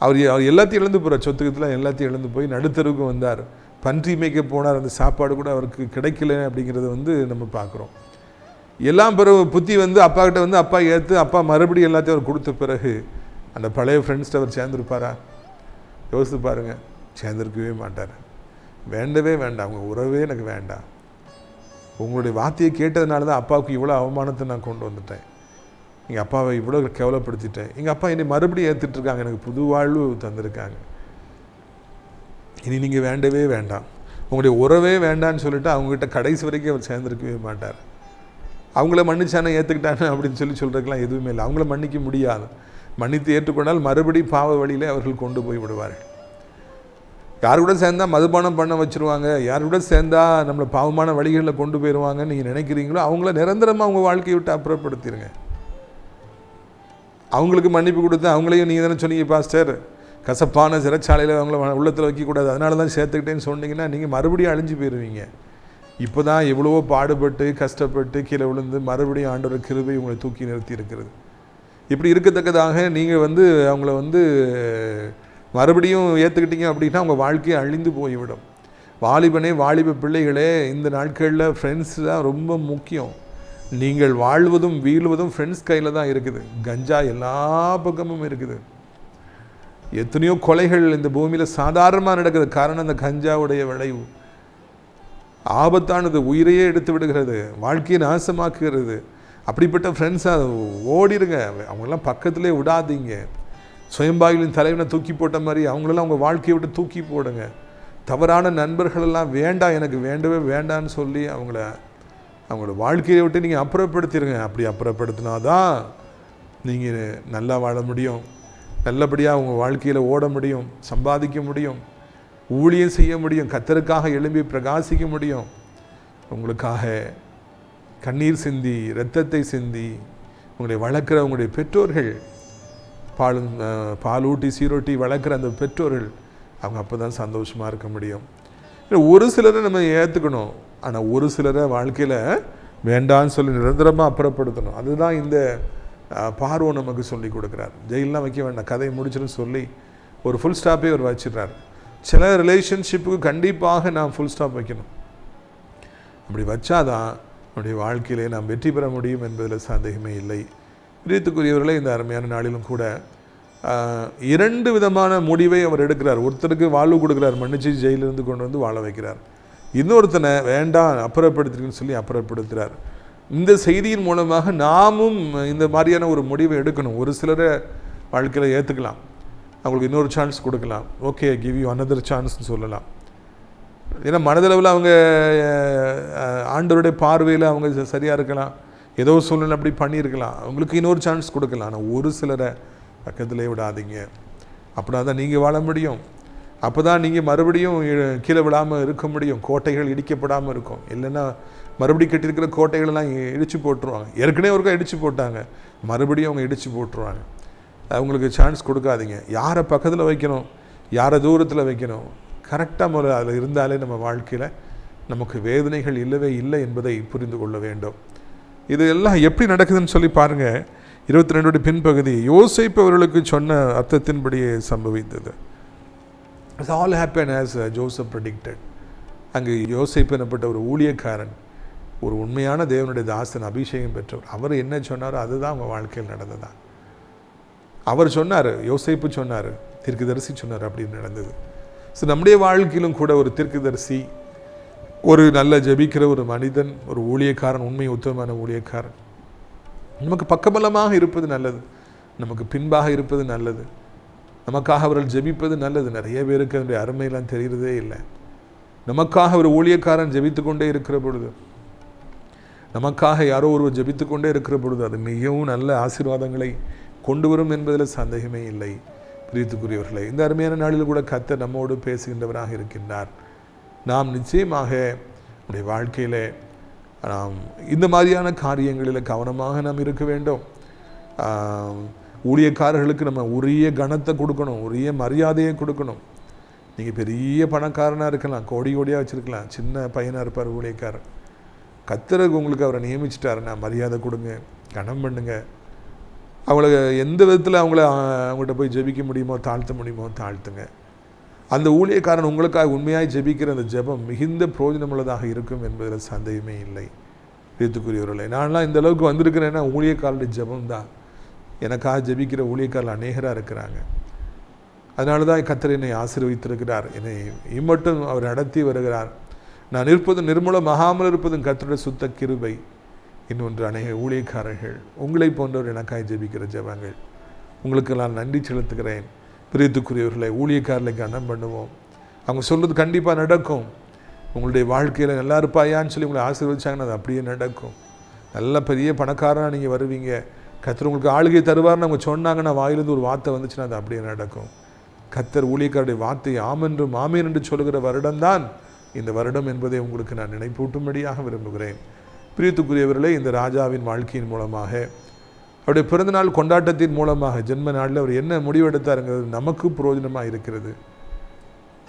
அவர் எல்லாத்தையும் இழந்து போகிறார். சொத்துக்கத்தில் எல்லாத்தையும் இழந்து போய் நடுத்தருக்கு வந்தார். பன்றி மேய்க்க போனார், அந்த சாப்பாடு கூட அவருக்கு கிடைக்கல அப்படிங்கிறத நம்ம பார்க்குறோம். எல்லாம் பிறகு புத்தி அப்பா கிட்ட அப்பா ஏற்று அப்பா மறுபடியும் எல்லாத்தையும் அவர் கொடுத்த பிறகு அந்த பழைய ஃப்ரெண்ட்ஸ்ட்டு அவர் சேர்ந்துருப்பாரா? யோசித்து பாருங்கள், சேர்ந்துருக்கவே மாட்டார். வேண்டவே வேண்டாம், அவங்க உறவே எனக்கு வேண்டாம். உங்களுடைய வார்த்தையை கேட்டதுனால தான் அப்பாவுக்கு இவ்வளோ அவமானத்தை நான் கொண்டு வந்துட்டேன், எங்கள் அப்பாவை இவ்வளோ கேவலப்படுத்திட்டேன், எங்கள் அப்பா என்னை மறுபடியும் ஏற்றுட்ருக்காங்க, எனக்கு புது வாழ்வு தந்திருக்காங்க, இனி நீங்கள் வேண்டவே வேண்டாம், உங்களுடைய உறவே வேண்டான்னு சொல்லிட்டு அவங்ககிட்ட கடைசி வரைக்கும் அவர் சேர்ந்துருக்கவே மாட்டார். அவங்கள மன்னிச்சானே ஏற்றுக்கிட்டானே அப்படின்னு சொல்கிறதுக்கெலாம் எதுவுமே இல்லை. அவங்கள மன்னிக்க முடியாது. மன்னித்து ஏற்றுக்கொண்டால் மறுபடியும் பாவ வழியிலே அவர்கள் கொண்டு போய் விடுவார்கள். யார் கூட சேர்ந்தால் மதுபானம் பண்ண வச்சுருவாங்க, யார் கூட சேர்ந்தால் நம்மளை பாவமான வழிகளில் கொண்டு போயிடுவாங்கன்னு நீங்கள் நினைக்கிறீங்களோ அவங்கள நிரந்தரமாக அவங்க வாழ்க்கையை விட்டு அப்புறப்படுத்திடுங்க. அவங்களுக்கு மன்னிப்பு கொடுத்து அவங்களையும் நீங்கள் தானே சொன்னீங்க பாஸ்டர், கசப்பான சிறைச்சாலையில் அவங்கள உள்ளத்தில் வைக்கக்கூடாது, அதனால தான் சேர்த்துக்கிட்டேன்னு சொன்னீங்கன்னா நீங்கள் மறுபடியும் அழிஞ்சு போயிடுவீங்க. இப்போ தான் எவ்வளவோ பாடுபட்டு கஷ்டப்பட்டு கீழே விழுந்து மறுபடியும் ஆண்டவர் கிருபை உங்களை தூக்கி நிறுத்தி இருக்கிறது. இப்படி இருக்கத்தக்கதாக நீங்கள் அவங்கள மறுபடியும் ஏற்றுக்கிட்டீங்க அப்படின்னா அவங்க வாழ்க்கையை அழிந்து போய்விடும். வாலிபனே, வாலிப பிள்ளைகளே, இந்த நாட்களில் ஃப்ரெண்ட்ஸ் தான் ரொம்ப முக்கியம். நீங்கள் வாழ்வதும் வீழ்வதும் ஃப்ரெண்ட்ஸ் கையில் தான் இருக்குது. கஞ்சா எல்லா பக்கமும் இருக்குது. எத்தனையோ கொலைகள் இந்த பூமியில் சாதாரணமாக நடக்குது. காரணம் அந்த கஞ்சாவுடைய விளைவு. ஆபத்தானது, உயிரையே எடுத்து விடுகிறது, வாழ்க்கையை நாசமாக்குகிறது. அப்படிப்பட்ட ஃப்ரெண்ட்ஸாக ஓடிடுங்க, அவங்களெல்லாம் பக்கத்துலேயே விடாதீங்க. சுயம்பாயிலின் தலைவனை தூக்கி போட்ட மாதிரி அவங்களெல்லாம் அவங்க வாழ்க்கையை விட்டு தூக்கி போடுங்க. தவறான நண்பர்களெல்லாம் வேண்டாம், எனக்கு வேண்டவே வேண்டான்னு சொல்லி அவங்களோட வாழ்க்கையை விட்டு நீங்கள் அப்புறப்படுத்திடுங்க. அப்படி அப்புறப்படுத்தினாதான் நீங்கள் நல்லா வாழ முடியும், நல்லபடியாக அவங்க வாழ்க்கையில் ஓட முடியும், சம்பாதிக்க முடியும், ஊழியம் செய்ய முடியும், கர்த்தருக்காக எழும்பி பிரகாசிக்க முடியும். உங்களுக்காக கண்ணீர் சிந்தி இரத்தத்தை சிந்தி உங்களை வளர்க்குற உங்களுடைய பெற்றோர்கள், பாலூட்டி சீரோட்டி வளர்க்குற அந்த பெற்றோர்கள், அவங்க அப்போ தான் சந்தோஷமாக இருக்க முடியும். ஒரு சிலரை நம்ம ஏற்றுக்கணும், ஆனால் ஒரு சிலரை வாழ்க்கையில் வேண்டான்னு சொல்லி நிரந்தரமாக அப்புறப்படுத்தணும். அதுதான் இந்த பார்வோன் நமக்கு சொல்லி கொடுக்குறார். ஜெயிலெலாம் வைக்க வேண்டாம், கதையை முடிச்சுன்னு சொல்லி ஒரு ஃபுல் ஸ்டாப்பே அவர் வச்சிடுறார். சில ரிலேஷன்ஷிப்புக்கு கண்டிப்பாக நாம் ஃபுல் ஸ்டாப் வைக்கணும். அப்படி வச்சாதான் நம்முடைய வாழ்க்கையிலே நாம் வெற்றி பெற முடியும் என்பதில் சந்தேகமே இல்லை. பிரியத்துக்குரியவர்களே, இந்த அருமையான நாளிலும் கூட 2 விதமான முடிவை அவர் எடுக்கிறார். ஒருத்தருக்கு வாழ்வு கொடுக்குறார், மன்னிச்சு ஜெயிலிருந்து கொண்டு வாழ வைக்கிறார். இன்னொருத்தனை வேண்டாம் அப்புறப்படுத்திருக்குன்னு சொல்லி அப்புறப்படுத்துகிறார். இந்த செய்தியின் மூலமாக நாமும் இந்த மாதிரியான ஒரு முடிவை எடுக்கணும். ஒரு சிலரை வாழ்க்கையில் ஏற்றுக்கலாம், அவங்களுக்கு இன்னொரு சான்ஸ் கொடுக்கலாம், ஓகே கிவ் யூ அனதர் சான்ஸ்னு சொல்லலாம். ஏன்னா மனதளவில் அவங்க ஆண்டவருடைய பார்வையில் அவங்க சரியாக இருக்கலாம், ஏதோ சூழ்நிலை அப்படி பண்ணியிருக்கலாம், அவங்களுக்கு இன்னொரு சான்ஸ் கொடுக்கலாம். ஆனால் ஒரு சிலரை பக்கத்திலே விடாதீங்க. அப்படின்னா தான் நீங்கள் வாழ முடியும். அப்போ தான் நீங்கள் மறுபடியும் கீழே விடாமல் இருக்க முடியும், கோட்டைகள் இடிக்கப்படாமல் இருக்கும். இல்லைன்னா மறுபடியும் கட்டியிருக்கிற கோட்டைகளெல்லாம் இடித்து போட்டுருவாங்க. ஏற்கனவே ஒருக்கா இடித்து போட்டாங்க, மறுபடியும் அவங்க இடித்து போட்டுருவாங்க. அவங்களுக்கு சான்ஸ் கொடுக்காதீங்க. யாரை பக்கத்தில் வைக்கணும், யாரை தூரத்தில் வைக்கணும், கரெக்டாக முறை அதில் இருந்தாலே நம்ம வாழ்க்கையில் நமக்கு வேதனைகள் இல்லவே இல்லை என்பதை புரிந்து கொள்ள வேண்டும். இது எல்லாம் எப்படி நடக்குதுன்னு சொல்லி பாருங்கள். 22 பின்பகுதி, யோசேப்பு அவர்களுக்கு சொன்ன அர்த்தத்தின்படியே சம்பவித்தது. It's all happen as Joseph predicted. அங்கு யோசேப்பு எனப்பட்ட ஒரு ஊழியக்காரன், ஒரு உண்மையான தேவனுடைய தாசன், அபிஷேகம் பெற்றவர், அவர் என்ன சொன்னாரோ அதுதான் அவங்க வாழ்க்கையில் நடந்ததான். அவர் சொன்னார், யோசேப்பு சொன்னார், தீர்க்கதரிசி சொன்னார், அப்படின்னு நடந்தது. ஸோ நம்முடைய வாழ்க்கையிலும் கூட ஒரு தீர்க்கதரிசி, ஒரு நல்ல ஜெபிக்கிற ஒரு மனிதன், ஒரு ஊழியக்காரன், உண்மை உத்தமமான ஊழியக்காரன் நமக்கு பக்கபலமாக இருப்பது நல்லது, நமக்கு பின்பாக இருப்பது நல்லது, நமக்காக அவர்கள் ஜெபிப்பது நல்லது. நிறைய பேருக்கு அதனுடைய அருமையெல்லாம் தெரிகிறதே இல்லை. நமக்காக ஒரு ஊழியக்காரன் ஜெபித்து கொண்டே இருக்கிற பொழுது, நமக்காக யாரோ ஒருவர் ஜெபித்து கொண்டே இருக்கிற பொழுது அது மிகவும் நல்ல ஆசீர்வாதங்களை கொண்டு வரும் என்பதில் சந்தேகமே இல்லை. பிரியத்துக்குரியவர்களே, இந்த அருமையான நாளில் கூட கர்த்தர் நம்மோடு பேசுகின்றவராக இருக்கின்றார். நாம் நிச்சயமாக நம்முடைய வாழ்க்கையில் நாம் இந்த மாதிரியான காரியங்களில் கவனமாக நாம் இருக்க வேண்டும். ஊழியக்காரர்களுக்கு நம்ம உரிய கனத்தை கொடுக்கணும், உரிய மரியாதையை கொடுக்கணும். நீங்கள் பெரிய பணக்காரனாக இருக்கலாம், கோடி கோடியாக வச்சுருக்கலாம், சின்ன பையனாக இருப்பார் ஊழியக்காரர். கர்த்தருக்கு உங்களுக்கு அவரை நியமிச்சிட்டாருன்னா மரியாதை கொடுங்க, கனம் பண்ணுங்க. அவங்கள எந்த விதத்தில் அவங்கள்ட்ட போய் ஜெபிக்க முடியுமோ தாழ்த்த முடியுமோ தாழ்த்துங்க. அந்த ஊழியக்காரன் உங்களுக்காக உண்மையாய் ஜெபிக்கிற அந்த ஜெபம் மிகுந்த பிரயோஜனமுள்ளதாக இருக்கும் என்பதில் சந்தேகமே இல்லை. பிரியத்துக்குரியவர்களே, நான்லாம் இந்த அளவுக்கு வந்திருக்கிறேன்னா ஊழியக்காரனுடைய ஜெபம் தான். எனக்காக ஜெபிக்கிற ஊழியக்காரர்கள் அநேகராக இருக்கிறாங்க. அதனால தான் கர்த்தர் என்னை ஆசீர்வதித்திருக்கிறார். என்னை இம்மட்டும் அவர் நடத்தி வருகிறார். நான் இருப்பதும் நிர்மூலமாகாமல் இருப்பதும் கர்த்தருடைய சுத்த கிருபை. இன்னொன்று, அநேக ஊழியக்காரர்கள் உங்களை போன்றவர் எனக்காக ஜெபிக்கிற ஜெபங்கள். உங்களுக்கு நான் நன்றி செலுத்துகிறேன். பிரியத்துக்குரியவர்களை, ஊழியக்காரர்களை கனம் பண்ணுவோம். அவங்க சொல்கிறது கண்டிப்பாக நடக்கும். உங்களுடைய வாழ்க்கையில் நல்லா இருப்பாயான்னு சொல்லி உங்களை ஆசீர்வதிச்சாங்கன்னா அது அப்படியே நடக்கும். நல்ல பெரிய பணக்காரனாக நீங்கள் வருவீங்க. கர்த்தர் உங்களுக்கு ஆளுகை தருவார்னு அவங்க சொன்னாங்கன்னா வாயிலிருந்து ஒரு வார்த்தை வந்துச்சுன்னா அது அப்படியே நடக்கும். கர்த்தர் ஊழியக்காரருடைய வார்த்தை ஆமென்றும் ஆமீன் என்று சொல்லுகிற வருடம்தான் இந்த வருடம் என்பதை உங்களுக்கு நான் நினைப்பூட்டும்படியாக விரும்புகிறேன். பிரியத்துக்குரியவர்களே, இந்த ராஜாவின் வாழ்க்கையின் மூலமாக, அவருடைய பிறந்தநாள் கொண்டாட்டத்தின் மூலமாக, ஜென்ம நாளில் அவர் என்ன முடிவெடுத்தாருங்கிறது நமக்கு பிரயோஜனமாக இருக்கிறது.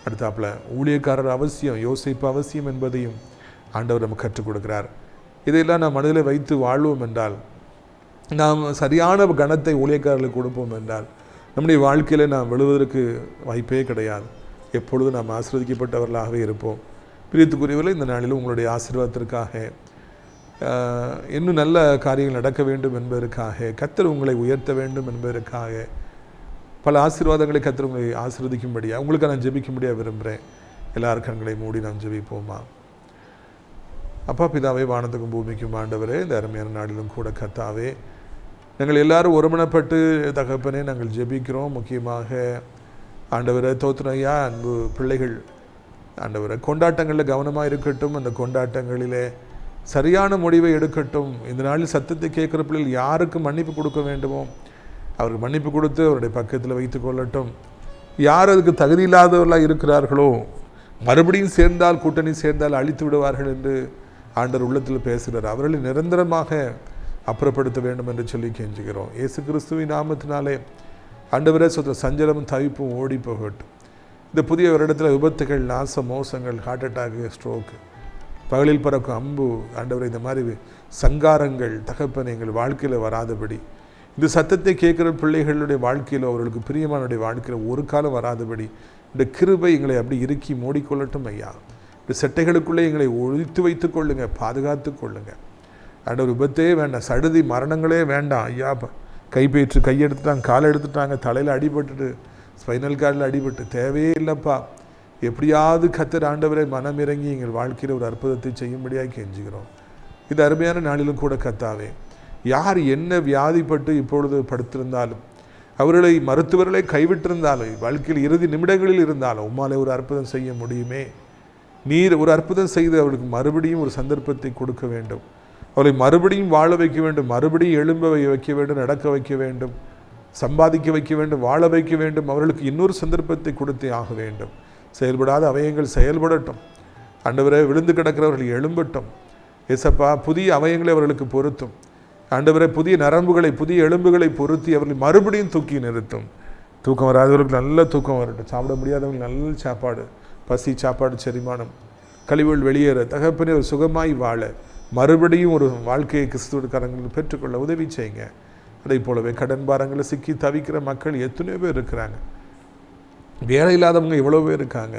அடுத்தாப்புல ஊழியக்காரர் அவசியம், யோசிப்பு அவசியம் என்பதையும் ஆண்டவர் நமக்கு கற்றுக் கொடுக்கிறார். இதையெல்லாம் நாம் மனதில் வைத்து வாழ்வோம் என்றால், நாம் சரியான கணத்தை ஊழியக்காரர்களுக்கு கொடுப்போம் என்றால் நம்முடைய வாழ்க்கையில் நாம் விழுவதற்கு வாய்ப்பே கிடையாது. எப்பொழுதும் நாம் ஆசீர்வதிக்கப்பட்டவர்களாகவே இருப்போம். பிரியத்துக்குரியவர்களே, இந்த நாளிலும் உங்களுடைய ஆசீர்வாதத்திற்காக, இன்னும் நல்ல காரியங்கள் நடக்க வேண்டும் என்பதற்காக, கர்த்தர் உங்களை உயர்த்த வேண்டும் என்பதற்காக, பல ஆசீர்வாதங்களை கர்த்தர் உங்களை ஆசீர்வதிக்கும்படியாக உங்களுக்கு நான் ஜெபிக்கும்படியாக விரும்புகிறேன். எல்லார் கண்களை மூடி நாம் ஜெபிப்போமா. அப்பா பிதாவே, வானத்துக்கும் பூமிக்கும் ஆண்டவரே, இந்த அருமையான நாளிலும் கூட கர்த்தாவே, நாங்கள் எல்லாரும் ஒருமனப்பட்டு தகப்பனே நாங்கள் ஜெபிக்கிறோம். முக்கியமாக ஆண்டவரை தோத்திரையா, அன்பு பிள்ளைகள் ஆண்டவரை கொண்டாட்டங்களில் கவனமாக இருக்கட்டும். அந்த கொண்டாட்டங்களிலே சரியான முடிவை எடுக்கட்டும். இந்த நாளில் சத்தத்தை கேட்குற பிள்ளைகள் யாருக்கு மன்னிப்பு கொடுக்க வேண்டுமோ அவருக்கு மன்னிப்பு கொடுத்து அவருடைய பக்கத்தில் வைத்து கொள்ளட்டும். யார் அதுக்கு தகுதி இல்லாதவர்களாக இருக்கிறார்களோ மறுபடியும் சேர்ந்தால், கூட்டணி சேர்ந்தால் அழித்து விடுவார்கள் என்று ஆண்டவர் உள்ளத்தில் பேசுகிறார். அவர்களை நிரந்தரமாக அப்புறப்படுத்த வேண்டும் என்று சொல்லி கெஞ்சுகிறோம். இயேசு கிறிஸ்துவின் நாமத்தினாலே ஆண்டவரே சஞ்சலமும் தவிப்பும் ஓடி போகட்டும். இந்த புதிய வருடத்தில் விபத்துகள், நாச மோசங்கள், ஹார்ட் அட்டாக்கு, ஸ்ட்ரோக்கு, பகலில் பறக்கும் அம்பு, ஆண்டவரை இந்த மாதிரி சங்காரங்கள் தகப்பனை எங்கள் வாழ்க்கையில் வராதபடி, இந்த சத்தத்தை கேட்குற பிள்ளைகளுடைய வாழ்க்கையில், அவர்களுக்கு பிரியமானுடைய வாழ்க்கையில் ஒரு காலம் வராதபடி இந்த கிருபை எங்களை அப்படி இறுக்கி மூடிக்கொள்ளட்டும் ஐயா. இந்த செட்டைகளுக்குள்ளே எங்களை ஒழித்து வைத்து கொள்ளுங்க, பாதுகாத்து கொள்ளுங்க ஆண்டவர். விபத்தே வேண்டாம், சடுதி மரணங்களே வேண்டாம் ஐயா. கைப்பேற்று கையெடுத்துட்டாங்க, காலை எடுத்துட்டாங்க, தலையில் அடிபட்டுட்டு, ஸ்பைனல் கார்டில் அடிபட்டு, தேவையே இல்லைப்பா. எப்படியாவது கர்த்தர் ஆண்டவரை மனம் இறங்கி எங்கள் வாழ்க்கையில் ஒரு அற்புதத்தை செய்யும்படியாக கெஞ்சுகிறோம். இது அருமையான நாளிலும் கூட கர்த்தாவே, யார் என்ன வியாதிப்பட்டு இப்பொழுது படுத்திருந்தாலும், அவர்களை மருத்துவர்களை கைவிட்டிருந்தாலும், வாழ்க்கையில் இறுதி நிமிடங்களில் இருந்தாலும் உம்மாலே ஒரு அற்புதம் செய்ய முடியுமே. நீர் ஒரு அற்புதம் செய்து அவர்களுக்கு மறுபடியும் ஒரு சந்தர்ப்பத்தை கொடுக்க வேண்டும். அவளை மறுபடியும் வாழ வைக்க வேண்டும், மறுபடியும் எழும்ப வைக்க வேண்டும், நடக்க வைக்க வேண்டும், சம்பாதிக்க வைக்க வேண்டும், வாழ வைக்க வேண்டும். அவர்களுக்கு இன்னொரு சந்தர்ப்பத்தை கொடுத்தே ஆக வேண்டும். செயல்படாத அவயங்கள் செயல்படட்டும் ஆண்டவரே. விழுந்து கிடக்கிறவர்கள் எழும்பட்டும் ஏசப்பா. புதிய அவயங்களை அவர்களுக்கு பொருத்தும் ஆண்டவரே. புதிய நரம்புகளை, புதிய எலும்புகளை பொருத்தி அவர்களை மறுபடியும் தூக்கி நிறுத்தும். தூக்கம் வராதவர்களுக்கு நல்ல தூக்கம் வரட்டும். சாப்பிட முடியாதவங்களுக்கு நல்ல சாப்பாடு, பசி, சாப்பாடு, செரிமானம், கழிவுகள் வெளியேற தகப்பனே ஒரு சுகமாய் வாழ, மறுபடியும் ஒரு வாழ்க்கையை கிறிஸ்துவ கரங்களில் பெற்றுக்கொள்ள உதவி செய்யுங்க. அதே போலவே கடன் பாரங்களை சிக்கி தவிக்கிற மக்கள் எத்தனையோ பேர் இருக்கிறாங்க. வேலை இல்லாதவங்க எவ்வளோ பேர் இருக்காங்க.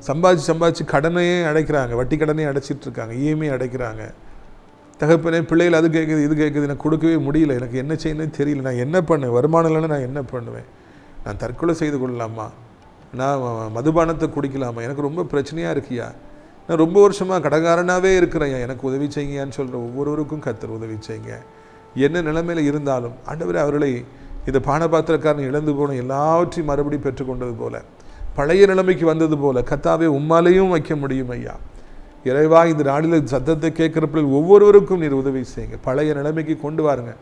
சம்பாதிச்சு கடனையே அடைக்கிறாங்க, வட்டி கடனையே அடைச்சிட்டு இருக்காங்க, இஎம்ஐ அடைக்கிறாங்க. தகப்பனே, பிள்ளைகள் அது கேட்குது, இது கேட்குது, எனக்கு கொடுக்கவே முடியல, எனக்கு என்ன செய்யணும்னு தெரியல, நான் என்ன பண்ணுவேன், வருமானம் இல்லைன்னா நான் என்ன பண்ணுவேன், நான் தற்கொலை செய்து கொள்ளலாமா, நான் மதுபானத்தை குடிக்கலாமா, எனக்கு ரொம்ப பிரச்சனையாக இருக்கியா, நான் ரொம்ப வருஷமாக கடங்காரனாகவே இருக்கிறேன், எனக்கு உதவி செய்யுங்கன்னு சொல்கிற ஒவ்வொருவருக்கும் கர்த்தர் உதவி செய்யுங்க. என்ன நிலைமையில் இருந்தாலும் ஆண்டவரே, அவர்களை இந்த பானபாத்திரக்காரன் இழந்து போன எல்லாவற்றையும் மறுபடியும் பெற்றுக்கொண்டது போல, பழைய நிலைமைக்கு வந்தது போல கர்த்தாவே உம்மாலையும் வைக்க முடியும் ஐயா. இறைவா, இந்த நாளில் சத்தத்தை கேட்குறப்ப ஒவ்வொருவருக்கும் நீர் உதவி செய்யுங்க, பழைய நிலைமைக்கு கொண்டு வாருங்க.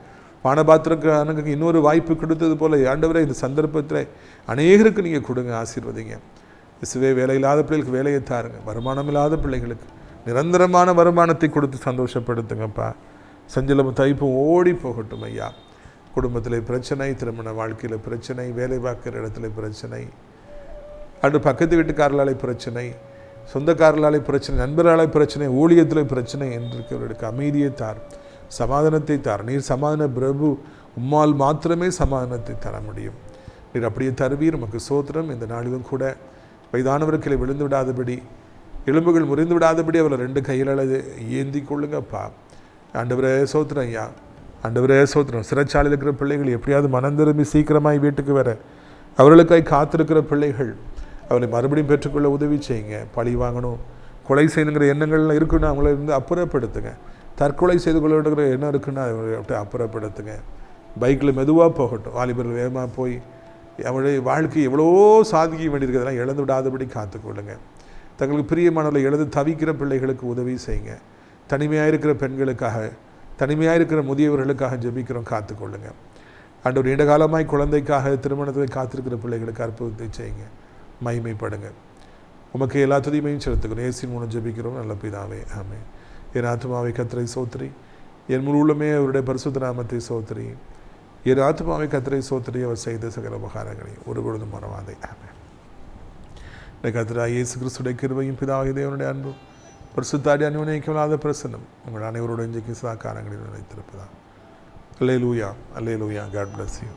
பானபாத்திரக்காரனுக்கு இன்னொரு வாய்ப்பு கொடுத்தது போல ஆண்டவரே, இந்த சந்தர்ப்பத்தில் அநேகருக்கு நீங்கள் கொடுங்க, ஆசீர்வதிங்க. இசுவே, வேலை இல்லாத பிள்ளைகளுக்கு வேலையை தாருங்க, வருமானம் இல்லாத பிள்ளைகளுக்கு நிரந்தரமான வருமானத்தை கொடுத்து சந்தோஷப்படுத்துங்கப்பா. சஞ்சலமும் தைப்பும் ஓடி போகட்டும் ஐயா. குடும்பத்தில் பிரச்சனை, திருமண வாழ்க்கையில் பிரச்சனை, வேலை பார்க்குற இடத்துல பிரச்சனை, அன்று பக்கத்து வீட்டுக்காரர்களாலே பிரச்சனை, சொந்தக்காரர்களாலே பிரச்சனை, நண்பர்களாலே பிரச்சனை, ஊழியத்தில் பிரச்சனை என்றிருக்கிறவர்களுக்கு அமைதியை தார், சமாதானத்தை தார். நீர் சமாதான பிரபு, உம்மால் மாத்திரமே சமாதானத்தை தர முடியும். நீர் அப்படியே தருவீர். நமக்கு சோத்திரம். இந்த நாளிலும் கூட வயதானவர்களை விழுந்து விடாதபடி, எலும்புகள் முறிந்து விடாதபடி அவளை 2 கையில் ஏந்தி கொள்ளுங்கப்பா. ஆண்டவரே சோத்திரம் ஐயா, ஆண்டவரே சோத்திரம். சிறைச்சாலையில் இருக்கிற பிள்ளைகள் எப்படியாவது மனம் திரும்பி சீக்கிரமாய் வீட்டுக்கு வர, அவர்களுக்காய் காத்திருக்கிற பிள்ளைகள் அவளை மறுபடியும் பெற்றுக்கொள்ள உதவி செய்யுங்க. பழி வாங்கணும், கொலை செய்யணுங்கிற எண்ணங்கள்லாம் இருக்குன்னா அவங்கள இருந்து அப்புறப்படுத்துங்க. தற்கொலை செய்து கொள்ளுகிற எண்ணம் இருக்குன்னா அவங்களை அப்படியே அப்புறப்படுத்துங்க. பைக்கில் மெதுவாக போகட்டும், வாலிபர்கள் வேகமாக போய் அவளுடைய வாழ்க்கை எவ்வளோ சாதிக்க வேண்டியிருக்கிறதெல்லாம் இழந்து விடாதபடி காத்துக்கொள்ளுங்க. தங்களுக்கு பிரியமானவர்களை எழுந்து தவிக்கிற பிள்ளைகளுக்கு உதவி செய்யுங்க. தனிமையாக இருக்கிற பெண்களுக்காக, தனிமையாக இருக்கிற முதியவர்களுக்காக ஜெபிக்கிறோம், காத்துக்கொள்ளுங்க. ஆண்டவர் நீண்ட காலமாய் குழந்தைக்காக திருமணத்தை காத்திருக்கிற பிள்ளைகளுக்கு அற்புதத்தை செய்யுங்க, மகிமைப்படுங்க. உமக்கு எல்லா துதிமையும் செலுத்துக்கிறோம். இயேசுவின் மூலம் ஜெபிக்கிறோம் நல்ல பிதாவே, ஆமென். என் ஆத்துமாவை கர்த்தரை சோத்திரி, என் முழு உள்ளமே அவருடைய பரிசுத்த நாமத்தை சோத்திரி. என் ஆத்துமாவை கர்த்தரை சோத்திரி, அவர் செய்த சகல உபகாரங்களை ஒரு பொழுதும் மறவாதே, ஆமென். கர்த்தராகிய இயேசு கிறிஸ்துடைய கிருபையும் பிதாவாகிய தேவனுடைய அன்பும் பரிசுத்த அன்யோன்யமில்லாத பிரசன்னம் உங்கள் அனைவருடைய இன்றைக்கு சதா காலங்களில் நிலைத்திருப்பதா. அல்லேலூயா, அல்லேலூயா. God bless you.